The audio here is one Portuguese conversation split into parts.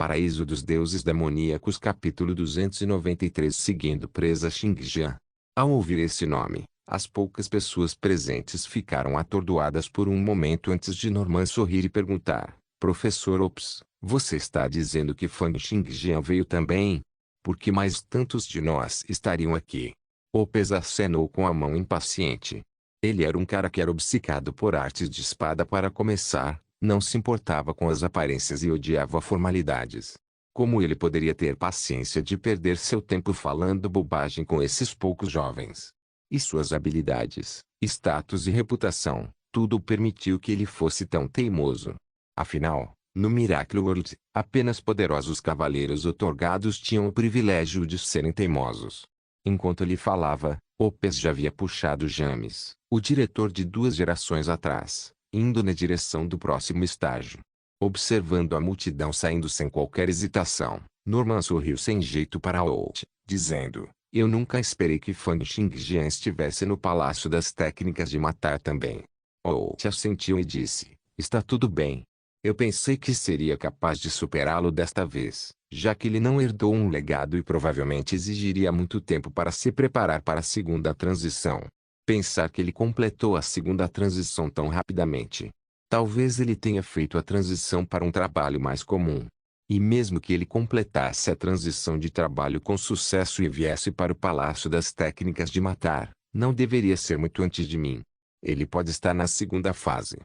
Paraíso dos Deuses Demoníacos capítulo 293 seguindo presa Xingjian. Ao ouvir esse nome, as poucas pessoas presentes ficaram atordoadas por um momento antes de Norman sorrir e perguntar: Professor Ops, você está dizendo que Fang Xingjian veio também? Por que mais tantos de nós estariam aqui? Ops acenou com a mão impaciente. Ele era um cara que era obcecado por artes de espada para começar. Não se importava com as aparências e odiava formalidades. Como ele poderia ter paciência de perder seu tempo falando bobagem com esses poucos jovens? E suas habilidades, status e reputação, tudo permitiu que ele fosse tão teimoso. Afinal, no Miracle World, apenas poderosos cavaleiros outorgados tinham o privilégio de serem teimosos. Enquanto ele falava, Opes já havia puxado James, o diretor de 2 gerações atrás, indo na direção do próximo estágio. Observando a multidão saindo sem qualquer hesitação, Norman sorriu sem jeito para Holt, dizendo: Eu nunca esperei que Fang Xingjian estivesse no Palácio das Técnicas de Matar também. Holt assentiu e disse: Está tudo bem. Eu pensei que seria capaz de superá-lo desta vez, já que ele não herdou um legado e provavelmente exigiria muito tempo para se preparar para a segunda transição. Pensar que ele completou a segunda transição tão rapidamente. Talvez ele tenha feito a transição para um trabalho mais comum. E mesmo que ele completasse a transição de trabalho com sucesso e viesse para o Palácio das Técnicas de Matar, não deveria ser muito antes de mim. Ele pode estar na segunda fase.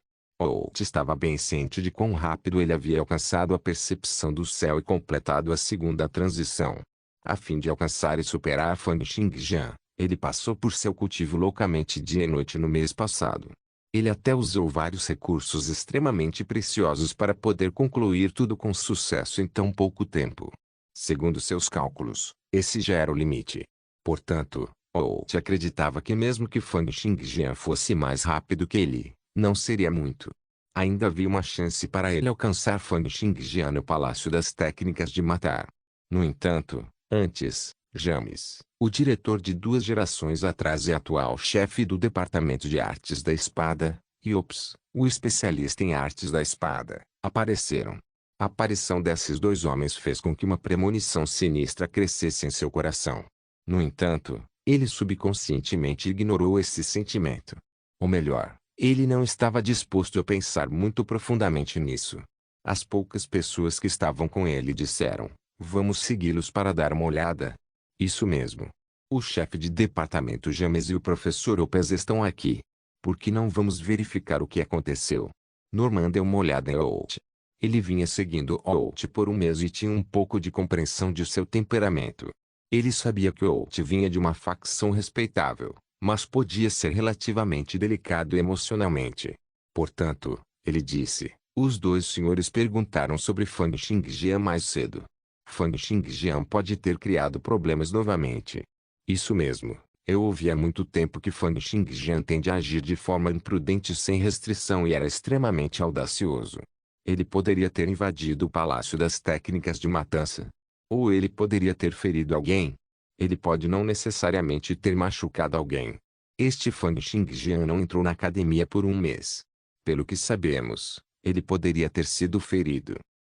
Holt estava bem ciente de quão rápido ele havia alcançado a percepção do céu e completado a segunda transição. A fim de alcançar e superar Fang Xingjian, ele passou por seu cultivo loucamente dia e noite no mês passado. Ele até usou vários recursos extremamente preciosos para poder concluir tudo com sucesso em tão pouco tempo. Segundo seus cálculos, esse já era o limite. Portanto, Holt acreditava que mesmo que Fang Xingjian fosse mais rápido que ele, não seria muito. Ainda havia uma chance para ele alcançar Fang Xingjian no Palácio das Técnicas de Matar. No entanto, antes, James, o diretor de 2 gerações atrás e atual chefe do Departamento de Artes da Espada, e Ops, o especialista em artes da espada, apareceram. A aparição desses 2 homens fez com que uma premonição sinistra crescesse em seu coração. No entanto, ele subconscientemente ignorou esse sentimento. Ou melhor, ele não estava disposto a pensar muito profundamente nisso. As poucas pessoas que estavam com ele disseram: Vamos segui-los para dar uma olhada. Isso mesmo. O chefe de departamento James e o professor Opes estão aqui. Por que não vamos verificar o que aconteceu? Norman deu uma olhada em Holt. Ele vinha seguindo Holt por um mês e tinha um pouco de compreensão de seu temperamento. Ele sabia que Holt vinha de uma facção respeitável, mas podia ser relativamente delicado emocionalmente. Portanto, ele disse: Os 2 senhores perguntaram sobre Fang Xingjian mais cedo. Fang Xingjian pode ter criado problemas novamente. Isso mesmo, eu ouvi há muito tempo que Fang Xingjian tende a agir de forma imprudente sem restrição e era extremamente audacioso. Ele poderia ter invadido o Palácio das Técnicas de Matança. Ou ele poderia ter ferido alguém. Ele pode não necessariamente ter machucado alguém. Este Fang Xingjian não entrou na academia por um mês. Pelo que sabemos, ele poderia ter sido ferido.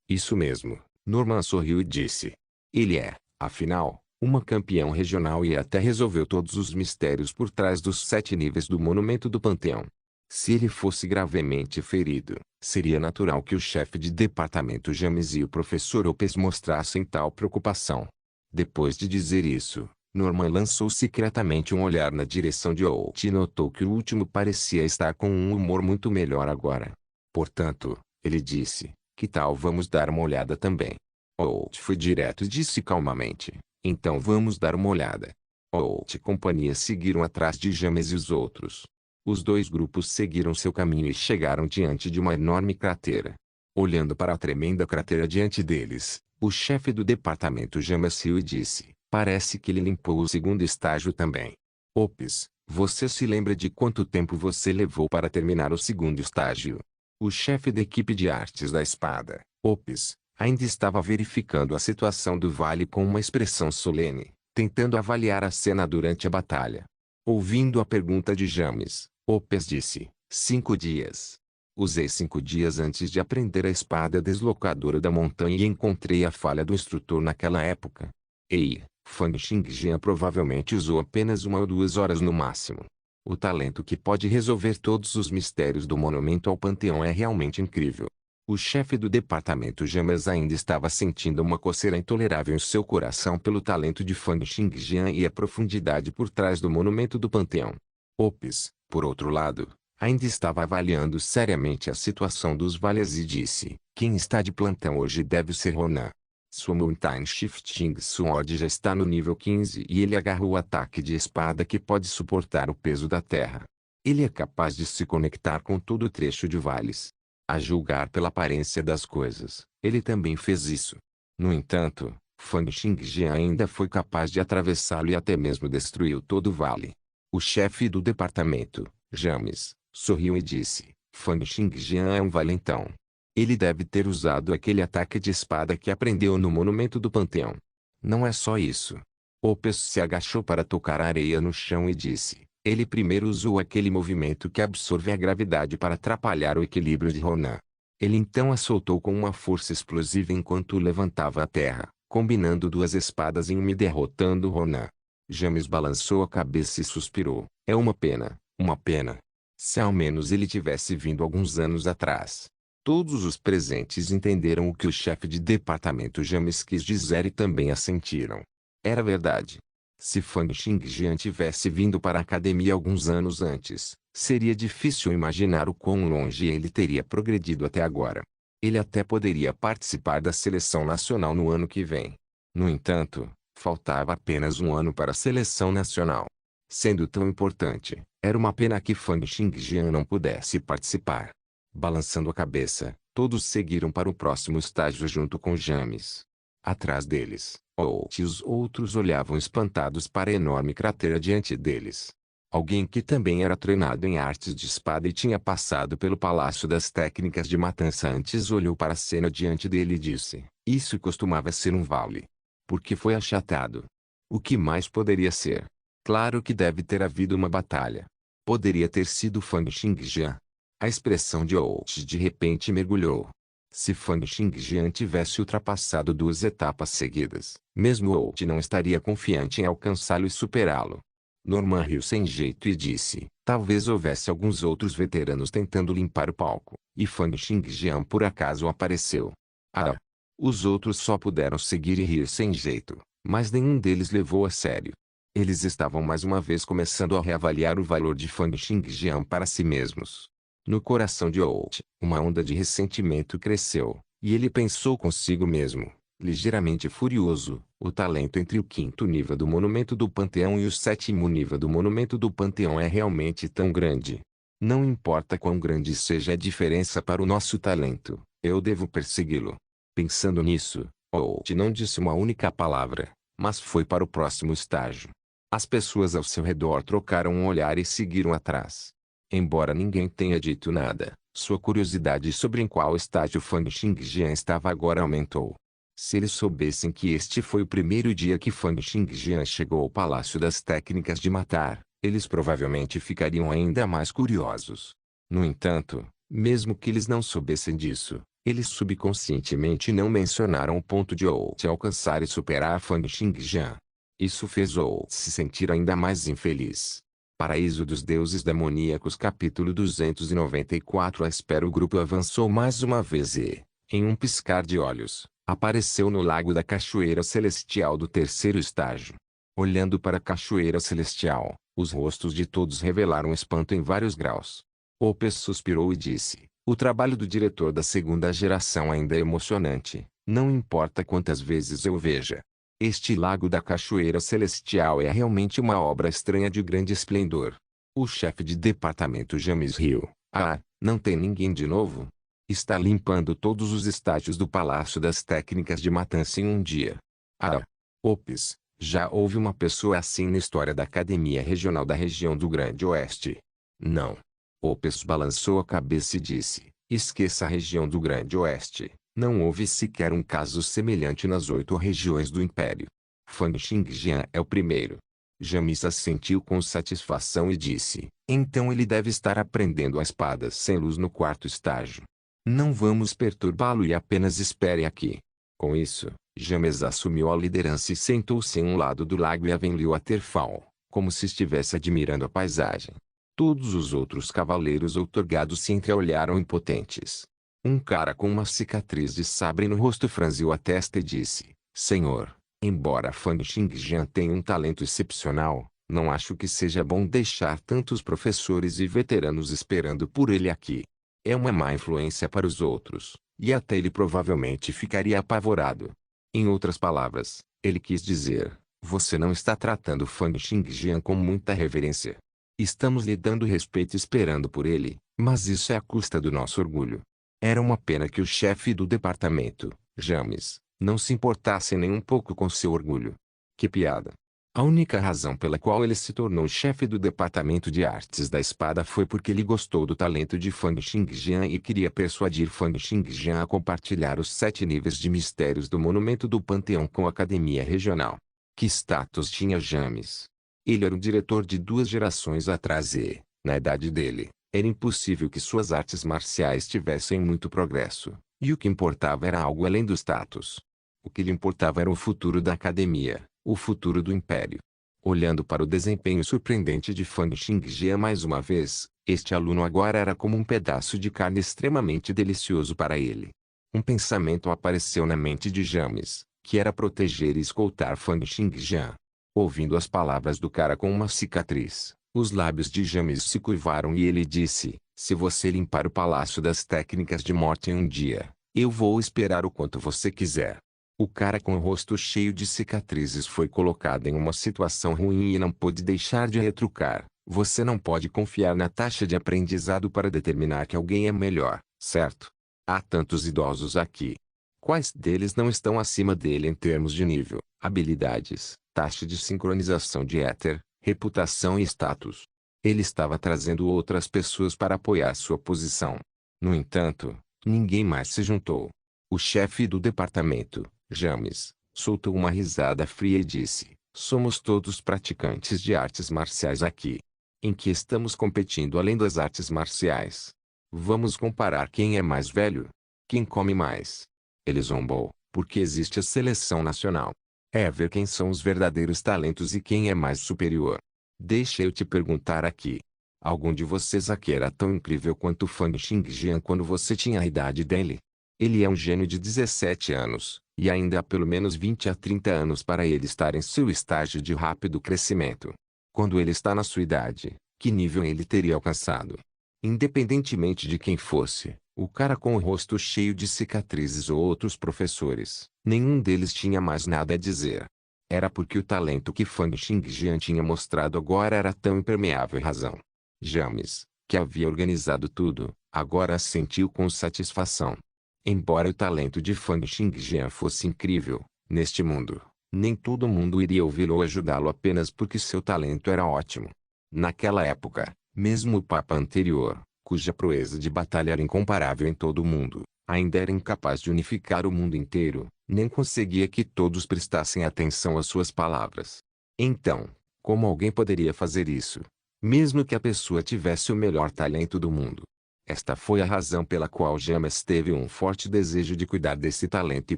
Isso mesmo. Norman sorriu e disse: Ele é, afinal, uma campeão regional e até resolveu todos os mistérios por trás dos 7 níveis do Monumento do Panteão. Se ele fosse gravemente ferido, seria natural que o chefe de departamento James e o professor Opes mostrassem tal preocupação. Depois de dizer isso, Norman lançou secretamente um olhar na direção de Holt e notou que o último parecia estar com um humor muito melhor agora. Portanto, ele disse: Que tal vamos dar uma olhada também? Holt foi direto e disse calmamente: Então vamos dar uma olhada. Holt e companhia seguiram atrás de James e os outros. Os 2 grupos seguiram seu caminho e chegaram diante de uma enorme cratera. Olhando para a tremenda cratera diante deles, o chefe do departamento James riu e disse: Parece que ele limpou o segundo estágio também. Opes, você se lembra de quanto tempo você levou para terminar o segundo estágio? O chefe da equipe de artes da espada, Opes, ainda estava verificando a situação do vale com uma expressão solene, tentando avaliar a cena durante a batalha. Ouvindo a pergunta de James, Opes disse: 5 dias. Usei 5 dias antes de aprender a espada deslocadora da montanha e encontrei a falha do instrutor naquela época. Ei, Fang Xingjian provavelmente usou apenas 1 ou 2 horas no máximo. O talento que pode resolver todos os mistérios do monumento ao panteão é realmente incrível. O chefe do departamento James ainda estava sentindo uma coceira intolerável em seu coração pelo talento de Fang Xingjian e a profundidade por trás do monumento do panteão. Ops, por outro lado, ainda estava avaliando seriamente a situação dos vales e disse: quem está de plantão hoje deve ser Ronan. Sua Mountain Shifting Sword já está no nível 15 e ele agarrou o ataque de espada que pode suportar o peso da terra. Ele é capaz de se conectar com todo o trecho de vales. A julgar pela aparência das coisas, ele também fez isso. No entanto, Fang Xingjian ainda foi capaz de atravessá-lo e até mesmo destruiu todo o vale. O chefe do departamento, James, sorriu e disse: Fang Xingjian é um valentão. Ele deve ter usado aquele ataque de espada que aprendeu no monumento do panteão. Não é só isso. Opes se agachou para tocar a areia no chão e disse: ele primeiro usou aquele movimento que absorve a gravidade para atrapalhar o equilíbrio de Ronan. Ele então a soltou com uma força explosiva enquanto levantava a terra, combinando duas espadas em uma e derrotando Ronan. James balançou a cabeça e suspirou: é uma pena, uma pena. Se ao menos ele tivesse vindo alguns anos atrás. Todos os presentes entenderam o que o chefe de departamento James quis dizer e também assentiram. Era verdade. Se Fang Xingjian tivesse vindo para a academia alguns anos antes, seria difícil imaginar o quão longe ele teria progredido até agora. Ele até poderia participar da seleção nacional no ano que vem. No entanto, faltava apenas um ano para a seleção nacional. Sendo tão importante, era uma pena que Fang Xingjian não pudesse participar. Balançando a cabeça, todos seguiram para o próximo estágio junto com James. Atrás deles, Out e os outros olhavam espantados para a enorme cratera diante deles. Alguém que também era treinado em artes de espada e tinha passado pelo Palácio das Técnicas de Matança antes olhou para a cena diante dele e disse: isso costumava ser um vale. Por que foi achatado? O que mais poderia ser? Claro que deve ter havido uma batalha. Poderia ter sido Fang Xingjian. A expressão de Out de repente mergulhou. Se Fang Xingjian tivesse ultrapassado 2 etapas seguidas, mesmo Out não estaria confiante em alcançá-lo e superá-lo. Norman riu sem jeito e disse: talvez houvesse alguns outros veteranos tentando limpar o palco, e Fang Xingjian por acaso apareceu. Ah! Os outros só puderam seguir e rir sem jeito, mas nenhum deles levou a sério. Eles estavam mais uma vez começando a reavaliar o valor de Fang Xingjian para si mesmos. No coração de Out, uma onda de ressentimento cresceu, e ele pensou consigo mesmo, ligeiramente furioso: o talento entre o 5º nível do monumento do panteão e o 7º nível do monumento do panteão é realmente tão grande. Não importa quão grande seja a diferença para o nosso talento, eu devo persegui-lo. Pensando nisso, Out não disse uma única palavra, mas foi para o próximo estágio. As pessoas ao seu redor trocaram um olhar e seguiram atrás. Embora ninguém tenha dito nada, sua curiosidade sobre em qual estágio Fang Xingjian estava agora aumentou. Se eles soubessem que este foi o primeiro dia que Fang Xingjian chegou ao Palácio das Técnicas de Matar, eles provavelmente ficariam ainda mais curiosos. No entanto, mesmo que eles não soubessem disso, eles subconscientemente não mencionaram o ponto de Out alcançar e superar Fang Xingjian. Isso fez Out se sentir ainda mais infeliz. Paraíso dos Deuses Demoníacos capítulo 294. A espera. O grupo avançou mais uma vez e, em um piscar de olhos, apareceu no lago da Cachoeira Celestial do 3º estágio. Olhando para a Cachoeira Celestial, os rostos de todos revelaram espanto em vários graus. Opes suspirou e disse: o trabalho do diretor da 2ª geração ainda é emocionante, não importa quantas vezes eu veja. Este lago da Cachoeira Celestial é realmente uma obra estranha de grande esplendor. O chefe de departamento James riu. Ah, não tem ninguém de novo? Está limpando todos os estágios do Palácio das Técnicas de Matança em um dia. Ah! Opes, já houve uma pessoa assim na história da Academia Regional da região do Grande Oeste? Não. Opes balançou a cabeça e disse: esqueça a região do Grande Oeste. Não houve sequer um caso semelhante nas 8 regiões do Império. Fang Xingjian é o primeiro. James assentiu com satisfação e disse: Então ele deve estar aprendendo a espada sem luz no quarto estágio. Não vamos perturbá-lo e apenas espere aqui. Com isso, James assumiu a liderança e sentou-se em um lado do lago e avaliou a Terfal, como se estivesse admirando a paisagem. Todos os outros cavaleiros outorgados se entreolharam impotentes. Um cara com uma cicatriz de sabre no rosto franziu a testa e disse: Senhor, embora Fan Xingjian tenha um talento excepcional, não acho que seja bom deixar tantos professores e veteranos esperando por ele aqui. É uma má influência para os outros, e até ele provavelmente ficaria apavorado. Em outras palavras, ele quis dizer: você não está tratando Fan Xingjian com muita reverência. Estamos lhe dando respeito esperando por ele, mas isso é à custa do nosso orgulho. Era uma pena que o chefe do departamento, James, não se importasse nem um pouco com seu orgulho. Que piada! A única razão pela qual ele se tornou chefe do departamento de artes da espada foi porque ele gostou do talento de Fan Xingjian e queria persuadir Fan Xingjian a compartilhar os 7 níveis de mistérios do monumento do Panteão com a academia regional. Que status tinha James? Ele era o diretor de 2 gerações atrás e, na idade dele, era impossível que suas artes marciais tivessem muito progresso, e o que importava era algo além do status. O que lhe importava era o futuro da academia, o futuro do império. Olhando para o desempenho surpreendente de Fan Xingjian mais uma vez, este aluno agora era como um pedaço de carne extremamente delicioso para ele. Um pensamento apareceu na mente de James, que era proteger e escoltar Fan Xingjian. Ouvindo as palavras do cara com uma cicatriz, os lábios de James se curvaram e ele disse: se você limpar o Palácio das Técnicas de Morte em um dia, eu vou esperar o quanto você quiser. O cara com o rosto cheio de cicatrizes foi colocado em uma situação ruim e não pôde deixar de retrucar: você não pode confiar na taxa de aprendizado para determinar que alguém é melhor, certo? Há tantos idosos aqui. Quais deles não estão acima dele em termos de nível, habilidades, taxa de sincronização de éter, reputação e status? Ele estava trazendo outras pessoas para apoiar sua posição. No entanto, ninguém mais se juntou. O chefe do departamento, James, soltou uma risada fria e disse: somos todos praticantes de artes marciais aqui. Em que estamos competindo além das artes marciais? Vamos comparar quem é mais velho? Quem come mais? Ele zombou, porque existe a seleção nacional. É ver quem são os verdadeiros talentos e quem é mais superior. Deixa eu te perguntar aqui. Algum de vocês aqui era tão incrível quanto Fan Xingjian quando você tinha a idade dele? Ele é um gênio de 17 anos, e ainda há pelo menos 20 a 30 anos para ele estar em seu estágio de rápido crescimento. Quando ele está na sua idade, que nível ele teria alcançado? Independentemente de quem fosse, o cara com o rosto cheio de cicatrizes ou outros professores, nenhum deles tinha mais nada a dizer. Era porque o talento que Fan Xingjian tinha mostrado agora era tão impermeável à razão. James, que havia organizado tudo, agora assentiu com satisfação. Embora o talento de Fan Xingjian fosse incrível, neste mundo, nem todo mundo iria ouvi-lo ou ajudá-lo apenas porque seu talento era ótimo. Naquela época, mesmo o Papa anterior, cuja proeza de batalha era incomparável em todo o mundo, ainda era incapaz de unificar o mundo inteiro, nem conseguia que todos prestassem atenção às suas palavras. Então, como alguém poderia fazer isso? Mesmo que a pessoa tivesse o melhor talento do mundo. Esta foi a razão pela qual James teve um forte desejo de cuidar desse talento e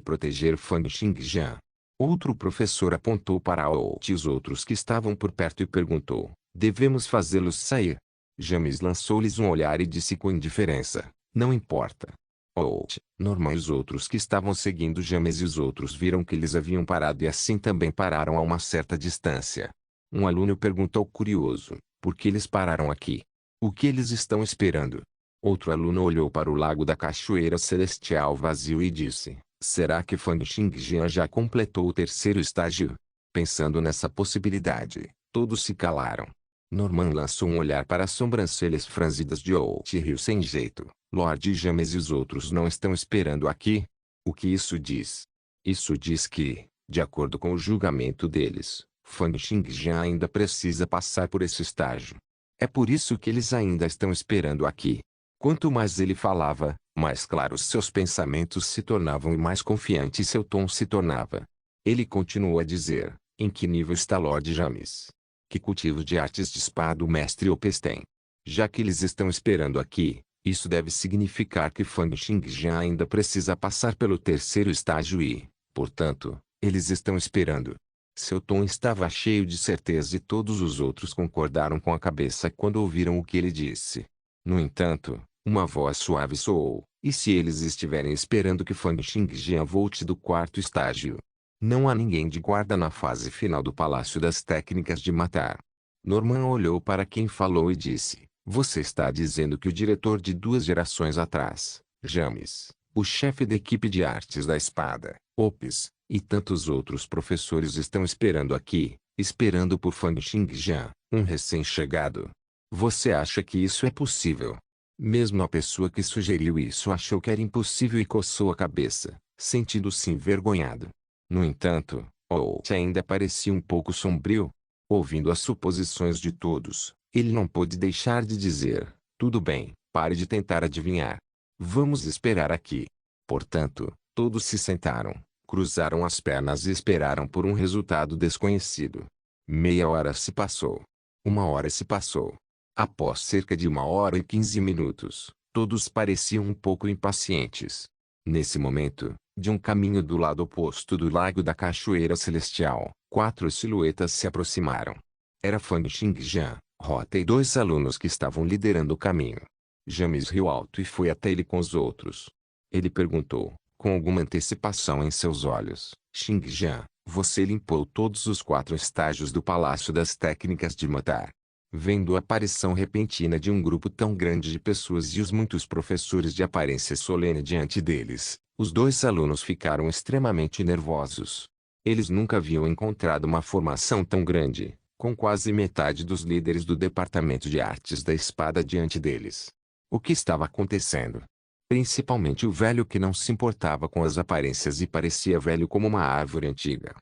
proteger Fan Xingjian. Outro professor apontou para Out e os outros que estavam por perto e perguntou: devemos fazê-los sair? James lançou-lhes um olhar e disse com indiferença: não importa. Out, Norman e os outros que estavam seguindo James e os outros viram que eles haviam parado e assim também pararam a uma certa distância. Um aluno perguntou curioso: por que eles pararam aqui? O que eles estão esperando? Outro aluno olhou para o lago da Cachoeira Celestial vazio e disse: será que Fan Xingjian já completou o 3º estágio? Pensando nessa possibilidade, todos se calaram. Norman lançou um olhar para as sobrancelhas franzidas de Out e riu sem jeito. Lord James e os outros não estão esperando aqui? O que isso diz? Isso diz que, de acordo com o julgamento deles, Fan Xingjian ainda precisa passar por esse estágio. É por isso que eles ainda estão esperando aqui. Quanto mais ele falava, mais claros seus pensamentos se tornavam e mais confiante seu tom se tornava. Ele continuou a dizer: em que nível está Lord James? Que cultivo de artes de espada o mestre Opes tem? Já que eles estão esperando aqui, isso deve significar que Fang Xingjian ainda precisa passar pelo terceiro estágio e, portanto, eles estão esperando. Seu tom estava cheio de certeza e todos os outros concordaram com a cabeça quando ouviram o que ele disse. No entanto, uma voz suave soou: e se eles estiverem esperando que Fang Xingjian volte do quarto estágio? Não há ninguém de guarda na fase final do Palácio das Técnicas de Matar. Norman olhou para quem falou e disse: você está dizendo que o diretor de 2 gerações atrás, James, o chefe da equipe de artes da espada, Ops, e tantos outros professores estão esperando aqui, esperando por Fang Xingjian, um recém-chegado. Você acha que isso é possível? Mesmo a pessoa que sugeriu isso achou que era impossível e coçou a cabeça, sentindo-se envergonhado. No entanto, Oat ainda parecia um pouco sombrio. Ouvindo as suposições de todos, ele não pôde deixar de dizer: tudo bem, pare de tentar adivinhar. Vamos esperar aqui. Portanto, todos se sentaram, cruzaram as pernas e esperaram por um resultado desconhecido. Meia hora se passou. 1 hora se passou. Após cerca de 1 hora e 15 minutos, todos pareciam um pouco impacientes. Nesse momento, de um caminho do lado oposto do Lago da Cachoeira Celestial, 4 silhuetas se aproximaram. Era Fang Xingjian, Rota e 2 alunos que estavam liderando o caminho. James riu alto e foi até ele com os outros. Ele perguntou, com alguma antecipação em seus olhos: Xingjian, você limpou todos os 4 estágios do Palácio das Técnicas de Matar? Vendo a aparição repentina de um grupo tão grande de pessoas e os muitos professores de aparência solene diante deles, os 2 alunos ficaram extremamente nervosos. Eles nunca haviam encontrado uma formação tão grande, com quase metade dos líderes do Departamento de Artes da Espada diante deles. O que estava acontecendo? Principalmente o velho que não se importava com as aparências e parecia velho como uma árvore antiga.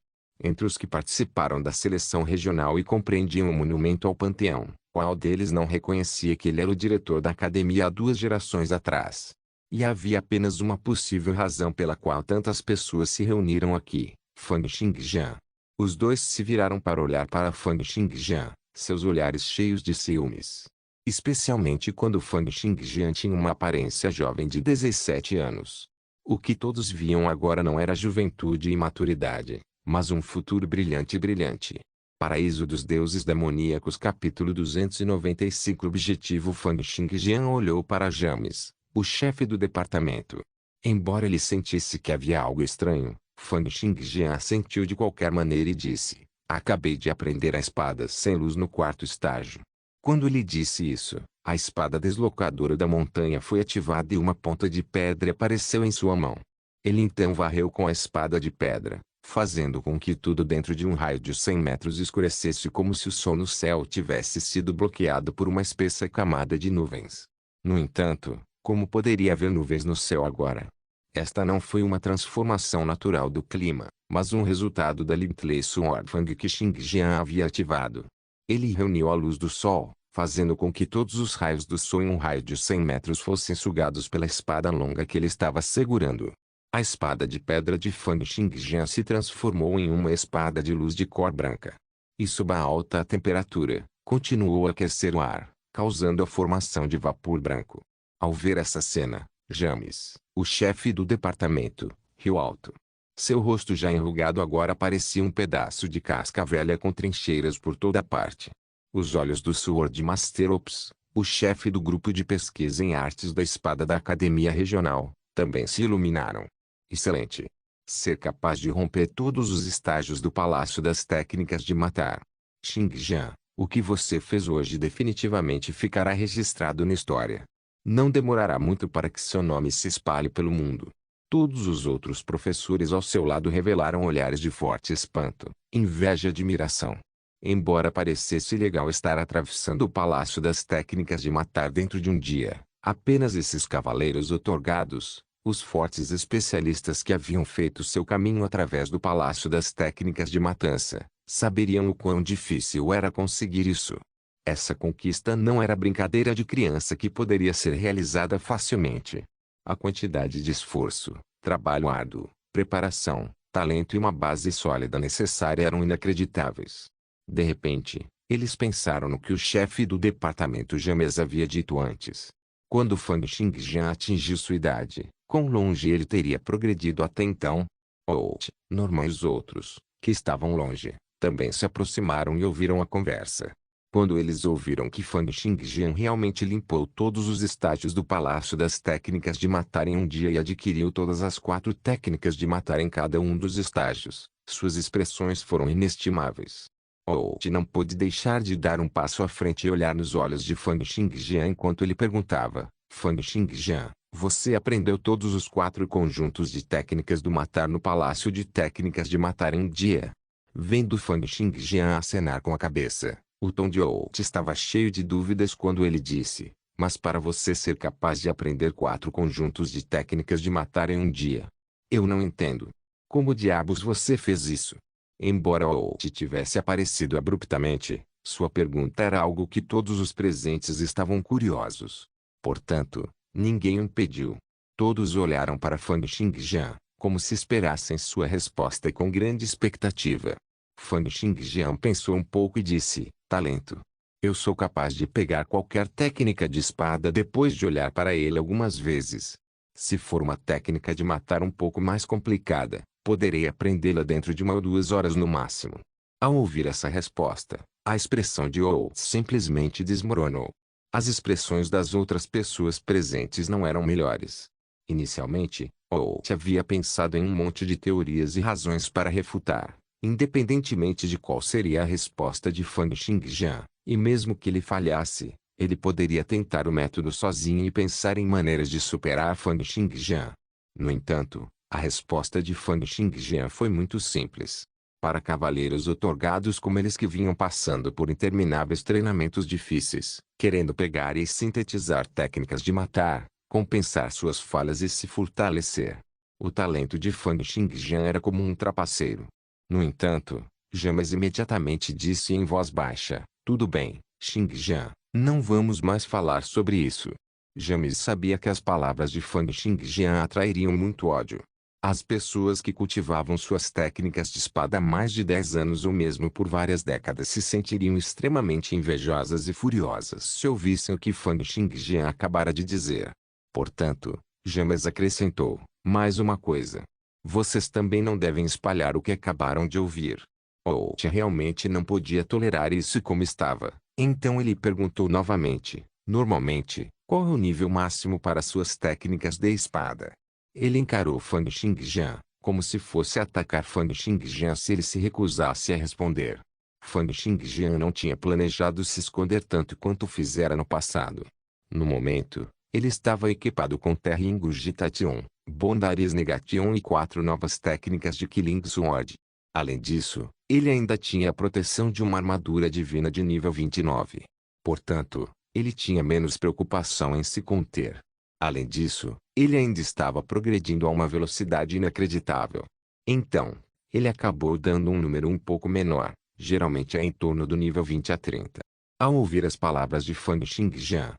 Entre os que participaram da seleção regional e compreendiam o monumento ao panteão, qual deles não reconhecia que ele era o diretor da academia há 2 gerações atrás? E havia apenas uma possível razão pela qual tantas pessoas se reuniram aqui: Fang Xingjian. Os 2 se viraram para olhar para Fang Xingjian, seus olhares cheios de ciúmes. Especialmente quando Fang Xingjian tinha uma aparência jovem de 17 anos. O que todos viam agora não era juventude e maturidade, mas um futuro brilhante. Paraíso dos Deuses Demoníacos capítulo 295 Objetivo Fang Xingjian olhou para James, o chefe do departamento. Embora ele sentisse que havia algo estranho, Fang Xingjian assentiu de qualquer maneira e disse: acabei de aprender a espada sem luz no quarto estágio. Quando ele disse isso, a espada deslocadora da montanha foi ativada e uma ponta de pedra apareceu em sua mão. Ele então varreu com a espada de pedra, fazendo com que tudo dentro de um raio de 100 metros escurecesse como se o sol no céu tivesse sido bloqueado por uma espessa camada de nuvens. No entanto, como poderia haver nuvens no céu agora? Esta não foi uma transformação natural do clima, mas um resultado da Limitless Sword Fang que Xingjian havia ativado. Ele reuniu a luz do sol, fazendo com que todos os raios do sol em um raio de 100 metros fossem sugados pela espada longa que ele estava segurando. A espada de pedra de Fang Xingjian se transformou em uma espada de luz de cor branca. E sob a alta temperatura, continuou a aquecer o ar, causando a formação de vapor branco. Ao ver essa cena, James, o chefe do departamento, riu alto. Seu rosto já enrugado agora parecia um pedaço de casca velha com trincheiras por toda parte. Os olhos do Sword Master Ops, o chefe do grupo de pesquisa em artes da espada da Academia Regional, também se iluminaram. Excelente! Ser capaz de romper todos os estágios do Palácio das Técnicas de Matar. Xingjian, o que você fez hoje definitivamente ficará registrado na história. Não demorará muito para que seu nome se espalhe pelo mundo. Todos os outros professores ao seu lado revelaram olhares de forte espanto, inveja e admiração. Embora parecesse legal estar atravessando o Palácio das Técnicas de Matar dentro de um dia, apenas esses cavaleiros outorgados, os fortes especialistas que haviam feito seu caminho através do Palácio das Técnicas de Matança, saberiam o quão difícil era conseguir isso. Essa conquista não era brincadeira de criança que poderia ser realizada facilmente. A quantidade de esforço, trabalho árduo, preparação, talento e uma base sólida necessária eram inacreditáveis. De repente, Eles pensaram no que o chefe do departamento James havia dito antes. Quando Fang Xingjian atingiu sua idade, quão longe ele teria progredido até então? Norman e os outros, que estavam longe, também se aproximaram e ouviram a conversa. Quando eles ouviram que Fang Xingjian realmente limpou todos os estágios do Palácio das Técnicas de Matar em um dia e adquiriu todas as 4 técnicas de matar em cada um dos estágios, suas expressões foram inestimáveis. Não pôde deixar de dar um passo à frente e olhar nos olhos de Fang Xingjian enquanto ele perguntava: Fang Xingjian, você aprendeu todos os 4 conjuntos de técnicas do matar no Palácio de Técnicas de Matar em um dia? Vendo Fang Xingjian acenar com a cabeça, o tom de estava cheio de dúvidas quando ele disse: mas para você ser capaz de aprender 4 conjuntos de técnicas de matar em um dia? Eu não entendo. Como diabos você fez isso? Embora tivesse aparecido abruptamente, sua pergunta era algo que todos os presentes estavam curiosos. Portanto, ninguém o impediu. Todos olharam para Fang Xingjian, como se esperassem sua resposta e com grande expectativa. Fang Xingjian pensou um pouco e disse: talento. Eu sou capaz de pegar qualquer técnica de espada depois de olhar para ele algumas vezes. Se for uma técnica de matar um pouco mais complicada, poderei aprendê-la dentro de 1 ou 2 horas no máximo. Ao ouvir essa resposta, a expressão de simplesmente desmoronou. As expressões das outras pessoas presentes não eram melhores. Inicialmente, havia pensado em um monte de teorias e razões para refutar, independentemente de qual seria a resposta de Fang Xingjian, e mesmo que ele falhasse, ele poderia tentar o método sozinho e pensar em maneiras de superar Fang Xingjian. No entanto, a resposta de Fang Xingjian foi muito simples. Para cavaleiros otorgados como eles que vinham passando por intermináveis treinamentos difíceis, querendo pegar e sintetizar técnicas de matar, compensar suas falhas e se fortalecer. O talento de Fang Xingjian era como um trapaceiro. No entanto, James imediatamente disse em voz baixa: tudo bem, Xingjian, não vamos mais falar sobre isso. James sabia que as palavras de Fang Xingjian atrairiam muito ódio. As pessoas que cultivavam suas técnicas de espada há mais de 10 anos ou mesmo por várias décadas se sentiriam extremamente invejosas e furiosas se ouvissem o que Fang Xingjian acabara de dizer. Portanto, James acrescentou: mais uma coisa. Vocês também não devem espalhar o que acabaram de ouvir. Realmente não podia tolerar isso como estava, então ele perguntou novamente: normalmente, qual é o nível máximo para suas técnicas de espada? Ele encarou Fang Xingjian, como se fosse atacar Fang Xingjian se ele se recusasse a responder. Fang Xingjian não tinha planejado se esconder tanto quanto fizera no passado. No momento, ele estava equipado com Terra Ingurgitation, Bondaris Negation e 4 novas técnicas de Killing Sword. Além disso, ele ainda tinha a proteção de uma armadura divina de nível 29. Portanto, ele tinha menos preocupação em se conter. Além disso, ele ainda estava progredindo a uma velocidade inacreditável. Então, ele acabou dando um número um pouco menor, geralmente em torno do nível 20 a 30. Ao ouvir as palavras de Fang Xingjian,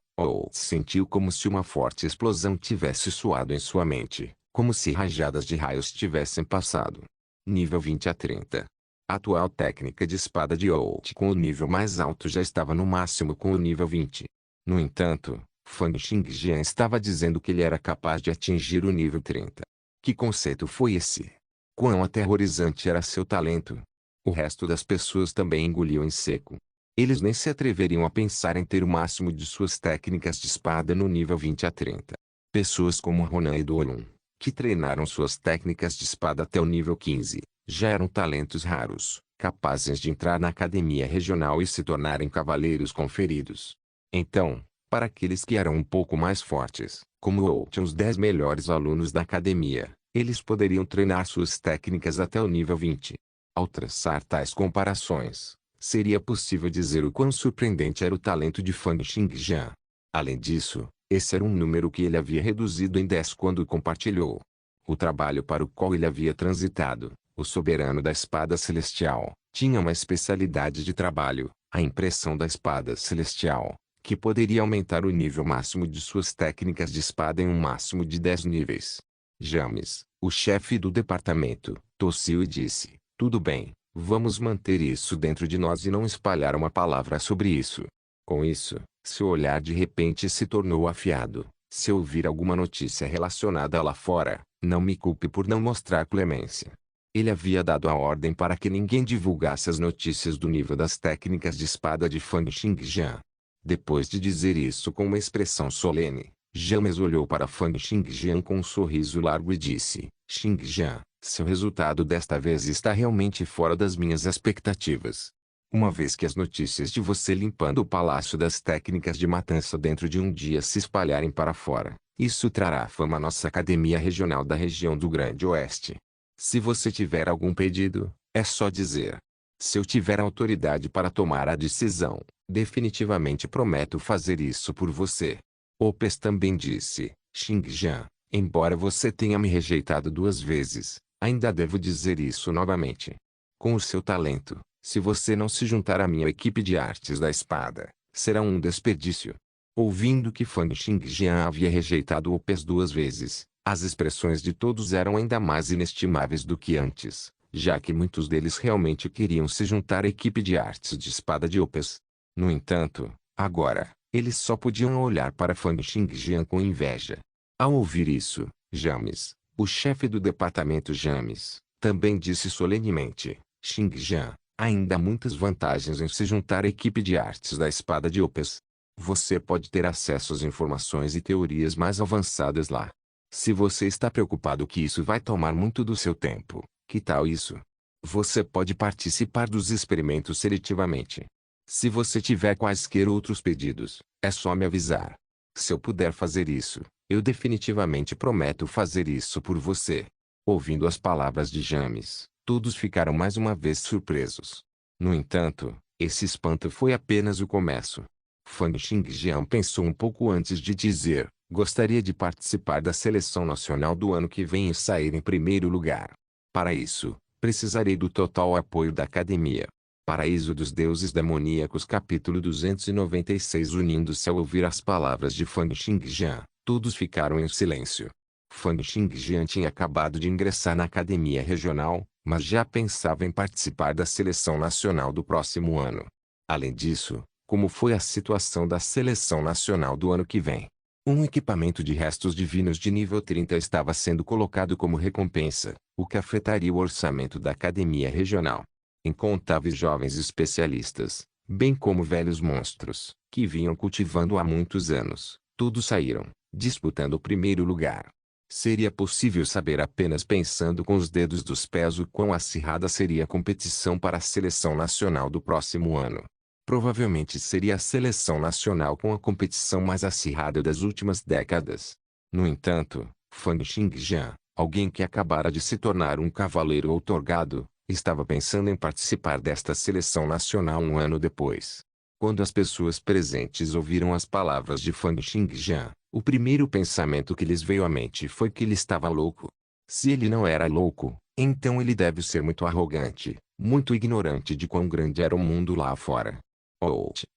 sentiu como se uma forte explosão tivesse soado em sua mente, como se rajadas de raios tivessem passado. Nível 20 a 30. A atual técnica de espada de com o nível mais alto já estava no máximo com o nível 20. No entanto, Fang Xingjian estava dizendo que ele era capaz de atingir o nível 30. Que conceito foi esse? Quão aterrorizante era seu talento? O resto das pessoas também engoliu em seco. Eles nem se atreveriam a pensar em ter o máximo de suas técnicas de espada no nível 20 a 30. Pessoas como Ronan e Dolun, que treinaram suas técnicas de espada até o nível 15, já eram talentos raros, capazes de entrar na academia regional e se tornarem cavaleiros conferidos. Então, para aqueles que eram um pouco mais fortes, como os 10 melhores alunos da academia, eles poderiam treinar suas técnicas até o nível 20. Ao traçar tais comparações, seria possível dizer o quão surpreendente era o talento de Fang Xingjian. Além disso, esse era um número que ele havia reduzido em 10 quando compartilhou. O trabalho para o qual ele havia transitado, o soberano da espada celestial, tinha uma especialidade de trabalho, a impressão da espada celestial, que poderia aumentar o nível máximo de suas técnicas de espada em um máximo de 10 níveis. James, o chefe do departamento, tossiu e disse: tudo bem, Vamos manter isso dentro de nós e não espalhar uma palavra sobre isso. Com isso, seu olhar de repente se tornou afiado. Se ouvir alguma notícia relacionada lá fora, não me culpe por não mostrar clemência. Ele havia dado a ordem para que ninguém divulgasse as notícias do nível das técnicas de espada de Fang Xingjian. Depois de dizer isso com uma expressão solene, James olhou para Fang Xingjian com um sorriso largo e disse: Xingjian, seu resultado desta vez está realmente fora das minhas expectativas. Uma vez que as notícias de você limpando o Palácio das Técnicas de Matança dentro de um dia se espalharem para fora, isso trará fama à nossa Academia Regional da região do Grande Oeste. Se você tiver algum pedido, é só dizer. Se eu tiver autoridade para tomar a decisão, definitivamente prometo fazer isso por você. Opes também disse: Xingjian, embora você tenha me rejeitado 2 vezes, ainda devo dizer isso novamente. Com o seu talento, se você não se juntar à minha equipe de artes da espada, será um desperdício. Ouvindo que Fang Xingjian havia rejeitado Opes 2 vezes, as expressões de todos eram ainda mais inestimáveis do que antes, já que muitos deles realmente queriam se juntar à equipe de artes de espada de Opes. No entanto, agora, eles só podiam olhar para Fang Xingjian com inveja. Ao ouvir isso, James, o chefe do departamento James, também disse solenemente: Xingjian, ainda há muitas vantagens em se juntar à equipe de artes da espada de Opes. Você pode ter acesso às informações e teorias mais avançadas lá. Se você está preocupado que isso vai tomar muito do seu tempo, que tal isso? Você pode participar dos experimentos seletivamente. Se você tiver quaisquer outros pedidos, é só me avisar. Se eu puder fazer isso, eu definitivamente prometo fazer isso por você. Ouvindo as palavras de James, todos ficaram mais uma vez surpresos. No entanto, esse espanto foi apenas o começo. Fang Xingjian pensou um pouco antes de dizer: gostaria de participar da seleção nacional do ano que vem e sair em primeiro lugar. Para isso, precisarei do total apoio da academia. Paraíso dos Deuses Demoníacos capítulo 296. Unindo-se ao ouvir as palavras de Fang Xingjian, todos ficaram em silêncio. Fang Xingjian tinha acabado de ingressar na academia regional, mas já pensava em participar da seleção nacional do próximo ano. Além disso, como foi a situação da seleção nacional do ano que vem? Um equipamento de restos divinos de nível 30 estava sendo colocado como recompensa, o que afetaria o orçamento da academia regional. Incontáveis jovens especialistas, bem como velhos monstros, que vinham cultivando há muitos anos, todos saíram, disputando o primeiro lugar. Seria possível saber apenas pensando com os dedos dos pés o quão acirrada seria a competição para a seleção nacional do próximo ano. Provavelmente seria a seleção nacional com a competição mais acirrada das últimas décadas. No entanto, Fang Xingjian, alguém que acabara de se tornar um cavaleiro outorgado, estava pensando em participar desta seleção nacional um ano depois. Quando as pessoas presentes ouviram as palavras de Fang Xingjian, o primeiro pensamento que lhes veio à mente foi que ele estava louco. Se ele não era louco, então ele deve ser muito arrogante, muito ignorante de quão grande era o mundo lá fora.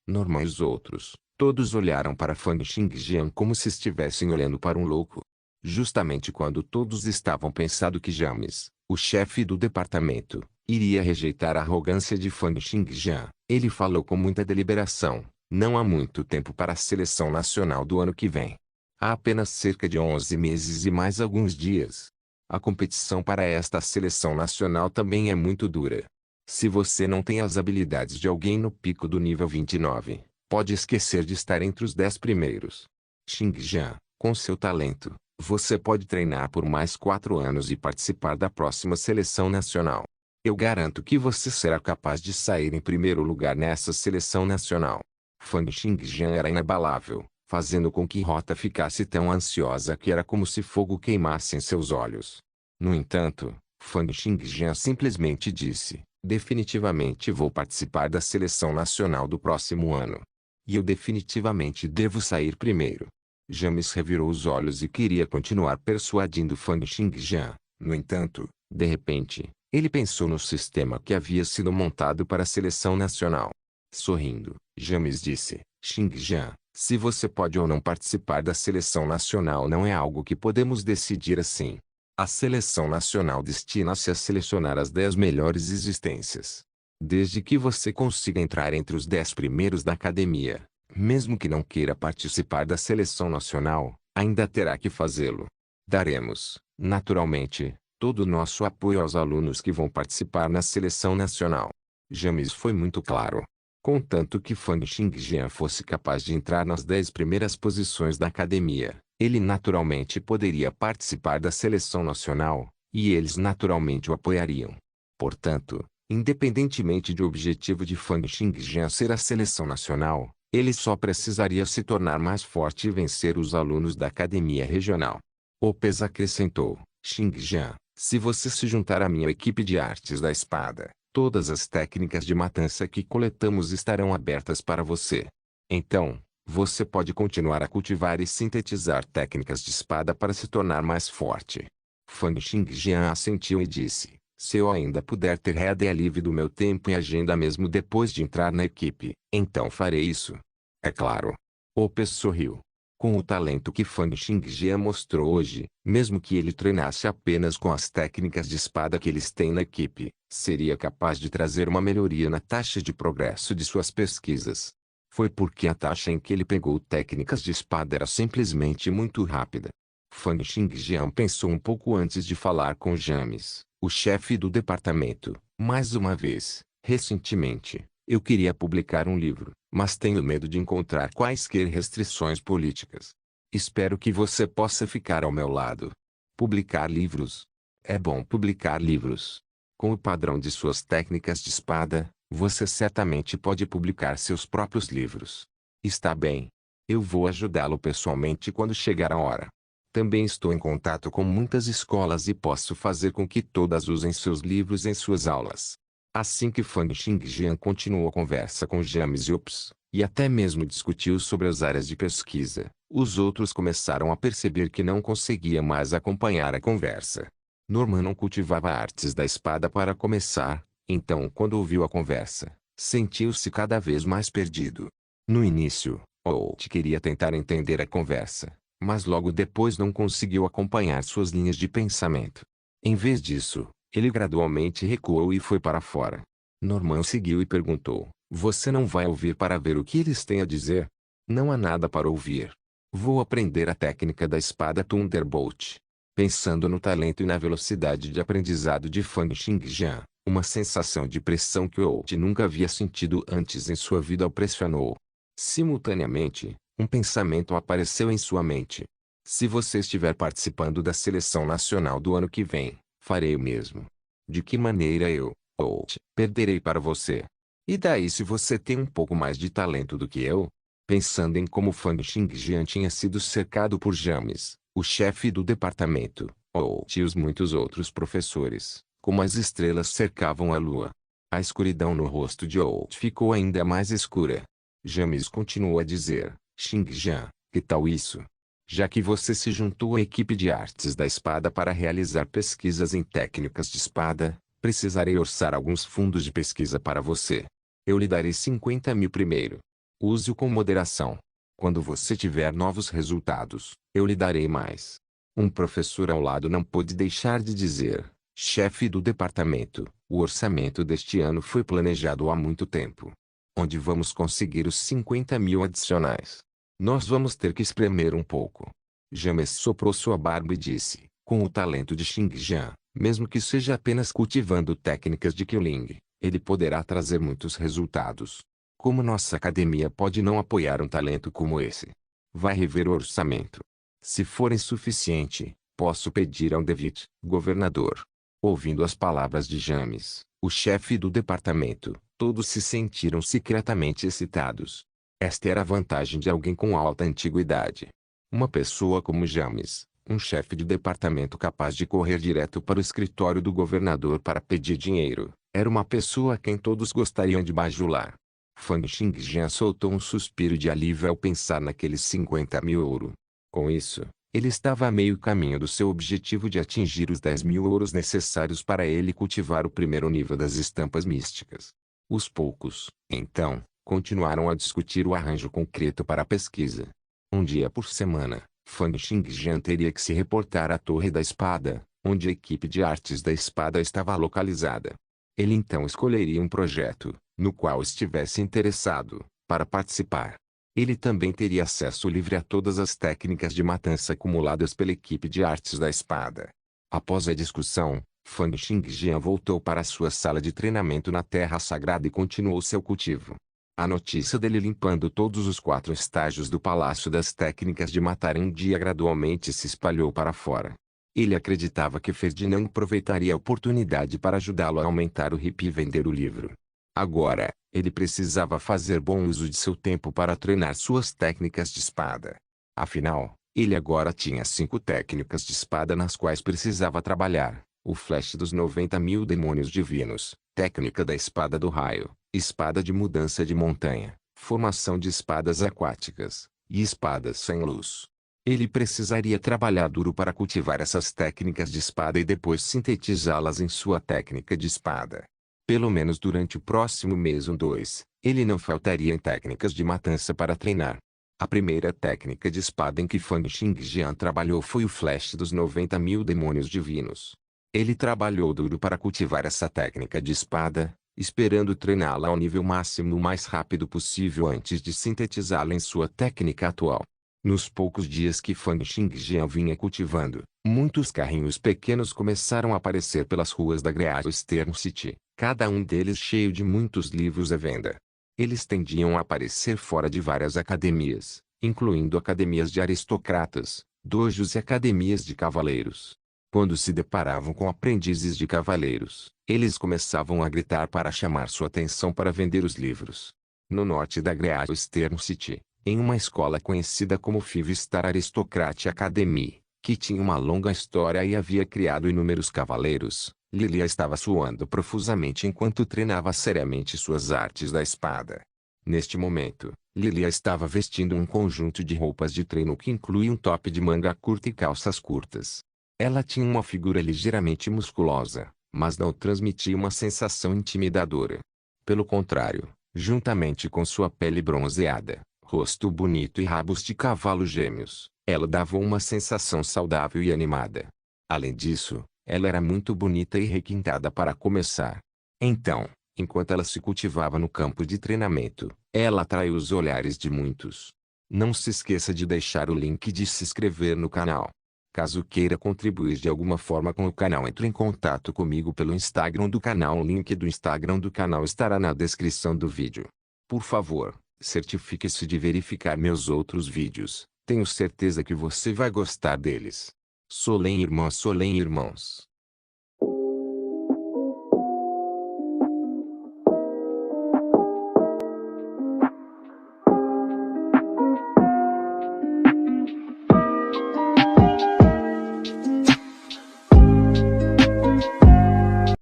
Norman e os outros, todos olharam para Fang Xingjian como se estivessem olhando para um louco. Justamente quando todos estavam pensando que James, o chefe do departamento, iria rejeitar a arrogância de Fang Xingjian, ele falou com muita deliberação: não há muito tempo para a seleção nacional do ano que vem. Há apenas cerca de 11 meses e mais alguns dias. A competição para esta seleção nacional também é muito dura. Se você não tem as habilidades de alguém no pico do nível 29, pode esquecer de estar entre os 10 primeiros. Xingjian, com seu talento, você pode treinar por mais 4 anos e participar da próxima seleção nacional. Eu garanto que você será capaz de sair em primeiro lugar nessa seleção nacional. Fang Xingjian era inabalável, fazendo com que Rota ficasse tão ansiosa que era como se fogo queimasse em seus olhos. No entanto, Fang Xingjian simplesmente disse: definitivamente vou participar da seleção nacional do próximo ano. E eu definitivamente devo sair primeiro. James revirou os olhos e queria continuar persuadindo Fang Xingjian. No entanto, de repente, ele pensou no sistema que havia sido montado para a seleção nacional. Sorrindo, James disse: Xingjian, se você pode ou não participar da seleção nacional não é algo que podemos decidir assim. A seleção nacional destina-se a selecionar as 10 melhores existências. Desde que você consiga entrar entre os 10 primeiros da academia, mesmo que não queira participar da seleção nacional, ainda terá que fazê-lo. Daremos, naturalmente, todo o nosso apoio aos alunos que vão participar na seleção nacional. James foi muito claro. Contanto que Fang Xingjian fosse capaz de entrar nas 10 primeiras posições da academia, ele naturalmente poderia participar da seleção nacional, e eles naturalmente o apoiariam. Portanto, independentemente do objetivo de Fang Xingjian ser a seleção nacional, ele só precisaria se tornar mais forte e vencer os alunos da academia regional. Opes acrescentou: Xingjian, se você se juntar à minha equipe de artes da espada, todas as técnicas de matança que coletamos estarão abertas para você. Então, você pode continuar a cultivar e sintetizar técnicas de espada para se tornar mais forte. Fang Xingjian assentiu e disse: se eu ainda puder ter rédea livre do meu tempo e agenda mesmo depois de entrar na equipe, então farei isso. É claro. Opes sorriu. Com o talento que Fang Xingjian mostrou hoje, mesmo que ele treinasse apenas com as técnicas de espada que eles têm na equipe, seria capaz de trazer uma melhoria na taxa de progresso de suas pesquisas. Foi porque a taxa em que ele pegou técnicas de espada era simplesmente muito rápida. Fang Xingjian pensou um pouco antes de falar com James, o chefe do departamento. Mais uma vez, recentemente, eu queria publicar um livro, mas tenho medo de encontrar quaisquer restrições políticas. Espero que você possa ficar ao meu lado. Publicar livros. É bom publicar livros. Com o padrão de suas técnicas de espada, você certamente pode publicar seus próprios livros. Está bem. Eu vou ajudá-lo pessoalmente quando chegar a hora. Também estou em contato com muitas escolas e posso fazer com que todas usem seus livros em suas aulas. Assim que Fang Xingjian continuou a conversa com James e Opes, e até mesmo discutiu sobre as áreas de pesquisa, os outros começaram a perceber que não conseguia mais acompanhar a conversa. Norman não cultivava artes da espada para começar, então quando ouviu a conversa, sentiu-se cada vez mais perdido. No início, Holt queria tentar entender a conversa, mas logo depois não conseguiu acompanhar suas linhas de pensamento. Em vez disso, ele gradualmente recuou e foi para fora. Norman seguiu e perguntou: você não vai ouvir para ver o que eles têm a dizer? Não há nada para ouvir. Vou aprender a técnica da espada Thunderbolt. Pensando no talento e na velocidade de aprendizado de Fang Xingjian, uma sensação de pressão que Holt nunca havia sentido antes em sua vida o pressionou. Simultaneamente, um pensamento apareceu em sua mente. Se você estiver participando da seleção nacional do ano que vem, farei o mesmo. De que maneira eu, Holt, perderei para você? E daí se você tem um pouco mais de talento do que eu? Pensando em como Fang Xingjian tinha sido cercado por James, o chefe do departamento, Holt e os muitos outros professores, como as estrelas cercavam a lua. A escuridão no rosto de Holt ficou ainda mais escura. James continuou a dizer: Xingjian, que tal isso? Já que você se juntou à equipe de artes da espada para realizar pesquisas em técnicas de espada, precisarei orçar alguns fundos de pesquisa para você. Eu lhe darei 50 mil primeiro. Use-o com moderação. Quando você tiver novos resultados, eu lhe darei mais. Um professor ao lado não pôde deixar de dizer: chefe do departamento, o orçamento deste ano foi planejado há muito tempo. Onde vamos conseguir os 50 mil adicionais? Nós vamos ter que espremer um pouco. James soprou sua barba e disse: com o talento de Xingjian, mesmo que seja apenas cultivando técnicas de Qiling, ele poderá trazer muitos resultados. Como nossa academia pode não apoiar um talento como esse? Vai rever o orçamento. Se for insuficiente, posso pedir ao David, governador. Ouvindo as palavras de James, o chefe do departamento, todos se sentiram secretamente excitados. Esta era a vantagem de alguém com alta antiguidade. Uma pessoa como James, um chefe de departamento capaz de correr direto para o escritório do governador para pedir dinheiro, era uma pessoa a quem todos gostariam de bajular. Fang Xingjian soltou um suspiro de alívio ao pensar naqueles 50 mil ouro. Com isso, ele estava a meio caminho do seu objetivo de atingir os 10 mil ouros necessários para ele cultivar o primeiro nível das estampas místicas. Os poucos, então, continuaram a discutir o arranjo concreto para a pesquisa. Um dia por semana, Fang Xingjian teria que se reportar à Torre da Espada, onde a equipe de artes da espada estava localizada. Ele então escolheria um projeto, no qual estivesse interessado, para participar. Ele também teria acesso livre a todas as técnicas de matança acumuladas pela equipe de artes da espada. Após a discussão, Fang Xingjian voltou para sua sala de treinamento na Terra Sagrada e continuou seu cultivo. A notícia dele limpando todos os 4 estágios do Palácio das Técnicas de Matar em um dia gradualmente se espalhou para fora. Ele acreditava que Ferdinand aproveitaria a oportunidade para ajudá-lo a aumentar o RIP e vender o livro. Agora, ele precisava fazer bom uso de seu tempo para treinar suas técnicas de espada. Afinal, ele agora tinha 5 técnicas de espada nas quais precisava trabalhar: o Flash dos 90.000 demônios divinos, técnica da espada do raio, espada de mudança de montanha, formação de espadas aquáticas, e espadas sem luz. Ele precisaria trabalhar duro para cultivar essas técnicas de espada e depois sintetizá-las em sua técnica de espada. Pelo menos durante o próximo mês ou 2, ele não faltaria em técnicas de matança para treinar. A primeira técnica de espada em que Fang Xingjian trabalhou foi o Flash dos 90.000 demônios divinos. Ele trabalhou duro para cultivar essa técnica de espada, esperando treiná-la ao nível máximo o mais rápido possível antes de sintetizá-la em sua técnica atual. Nos poucos dias que Fang Xingjian vinha cultivando, muitos carrinhos pequenos começaram a aparecer pelas ruas da Great Eastern City, cada um deles cheio de muitos livros à venda. Eles tendiam a aparecer fora de várias academias, incluindo academias de aristocratas, dojos e academias de cavaleiros. Quando se deparavam com aprendizes de cavaleiros, eles começavam a gritar para chamar sua atenção para vender os livros. No norte da Great Eastern City, em uma escola conhecida como Five Star Aristocrat Academy, que tinha uma longa história e havia criado inúmeros cavaleiros, Lilia estava suando profusamente enquanto treinava seriamente suas artes da espada. Neste momento, Lilia estava vestindo um conjunto de roupas de treino que inclui um top de manga curta e calças curtas. Ela tinha uma figura ligeiramente musculosa, mas não transmitia uma sensação intimidadora. Pelo contrário, juntamente com sua pele bronzeada, rosto bonito e rabos de cavalo gêmeos, ela dava uma sensação saudável e animada. Além disso, ela era muito bonita e requintada para começar. Então, enquanto ela se cultivava no campo de treinamento, ela atraiu os olhares de muitos. Não se esqueça de deixar o link de se inscrever no canal. Caso queira contribuir de alguma forma com o canal, entre em contato comigo pelo Instagram do canal. O link do Instagram do canal estará na descrição do vídeo. Por favor, certifique-se de verificar meus outros vídeos. Tenho certeza que você vai gostar deles. Solem irmãos.